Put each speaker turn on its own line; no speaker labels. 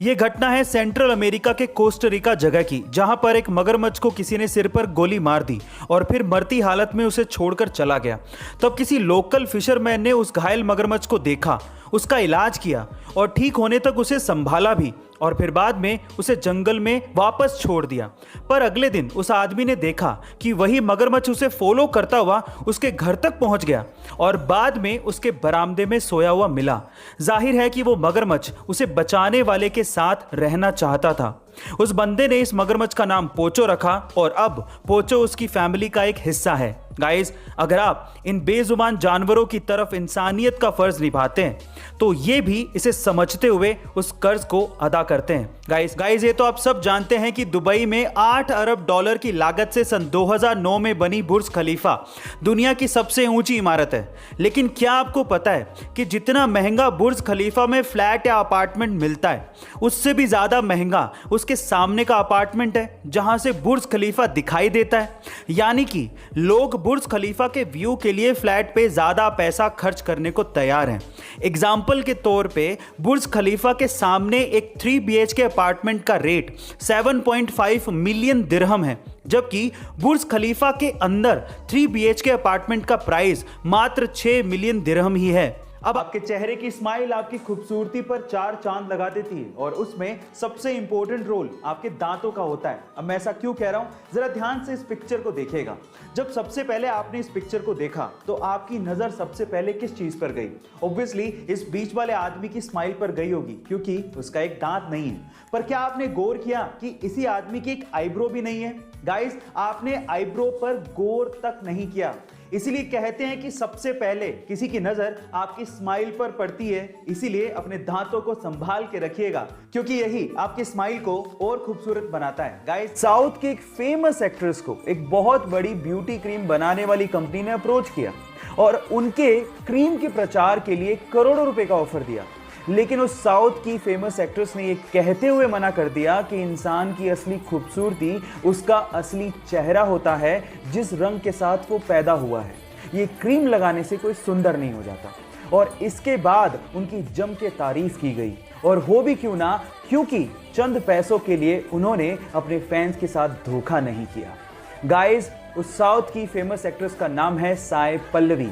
ये घटना है सेंट्रल अमेरिका के कोस्टारिका जगह की, जहां पर एक मगरमच्छ को किसी ने सिर पर गोली मार दी और फिर मरती हालत में उसे छोड़कर चला गया। तब किसी लोकल फिशरमैन ने उस घायल मगरमच्छ को देखा, उसका इलाज किया और ठीक होने तक उसे संभाला भी और फिर बाद में उसे जंगल में वापस छोड़ दिया। पर अगले दिन उस आदमी ने देखा कि वही मगरमच्छ उसे फॉलो करता हुआ उसके घर तक पहुंच गया और बाद में उसके बरामदे में सोया हुआ मिला। जाहिर है कि वो मगरमच्छ उसे बचाने वाले के साथ रहना चाहता था। उस बंदे ने इस मगरमच्छ का नाम पोचो रखा और अब पोचो उसकी फैमिली का एक हिस्सा है। गाइस, अगर आप इन बेजुबान जानवरों की तरफ इंसानियत का फर्ज निभाते हैं तो ये भी इसे समझते हुए उस कर्ज को अदा करते हैं। गाइस, ये तो आप सब जानते हैं कि दुबई में 8 अरब डॉलर की लागत से सन 2009 में बनी बुर्ज खलीफा दुनिया की सबसे ऊंची इमारत है। लेकिन क्या आपको पता है कि जितना महंगा बुर्ज खलीफा में फ्लैट या अपार्टमेंट मिलता है, उससे भी ज्यादा महंगा उसके सामने का अपार्टमेंट है जहां से बुर्ज खलीफा दिखाई देता है। यानी कि लोग बुर्ज खलीफा के व्यू के लिए फ्लैट पे ज्यादा पैसा खर्च करने को तैयार हैं। एग्जाम्पल के तौर पे बुर्ज खलीफा के सामने एक 3 BHK अपार्टमेंट का रेट 7.5 मिलियन दिरहम है, जबकि बुर्ज खलीफा के अंदर 3 BHK अपार्टमेंट का प्राइस मात्र 6 मिलियन दिरहम ही है। अब आपके चेहरे की स्माइल आपकी खूबसूरती पर 4 चांद लगा देती है और उसमें सबसे इंपॉर्टेंट रोल आपके दांतों का होता है। अब मैं ऐसा क्यों कह रहा हूं, जरा ध्यान से इस पिक्चर को देखिएगा। जब सबसे पहले आपने इस पिक्चर को देखा तो आपकी नजर सबसे पहले किस चीज पर गई? ऑब्वियसली इस बीच वाले आदमी की स्माइल पर गई होगी, क्योंकि उसका एक दांत नहीं है। पर क्या आपने गौर किया कि इसी आदमी की एक आईब्रो भी नहीं है? गाइस, आपने आईब्रो पर गौर तक नहीं किया। इसीलिए कहते हैं कि सबसे पहले किसी की नजर आपकी स्माइल पर पड़ती है। इसीलिए अपने दांतों को संभाल के रखिएगा, क्योंकि यही आपकी स्माइल को और खूबसूरत बनाता है। गाइस, साउथ की एक फेमस एक्ट्रेस को एक बहुत बड़ी ब्यूटी क्रीम बनाने वाली कंपनी ने अप्रोच किया और उनके क्रीम के प्रचार के लिए करोड़ों रुपए का ऑफर दिया। लेकिन उस साउथ की फेमस एक्ट्रेस ने ये कहते हुए मना कर दिया कि इंसान की असली खूबसूरती उसका असली चेहरा होता है, जिस रंग के साथ वो पैदा हुआ है। ये क्रीम लगाने से कोई सुंदर नहीं हो जाता। और इसके बाद उनकी जम के तारीफ की गई, और हो भी क्यों ना, क्योंकि चंद पैसों के लिए उन्होंने अपने फैंस के साथ धोखा नहीं किया। गाइस, उस साउथ की फेमस एक्ट्रेस का नाम है साय पल्लवी।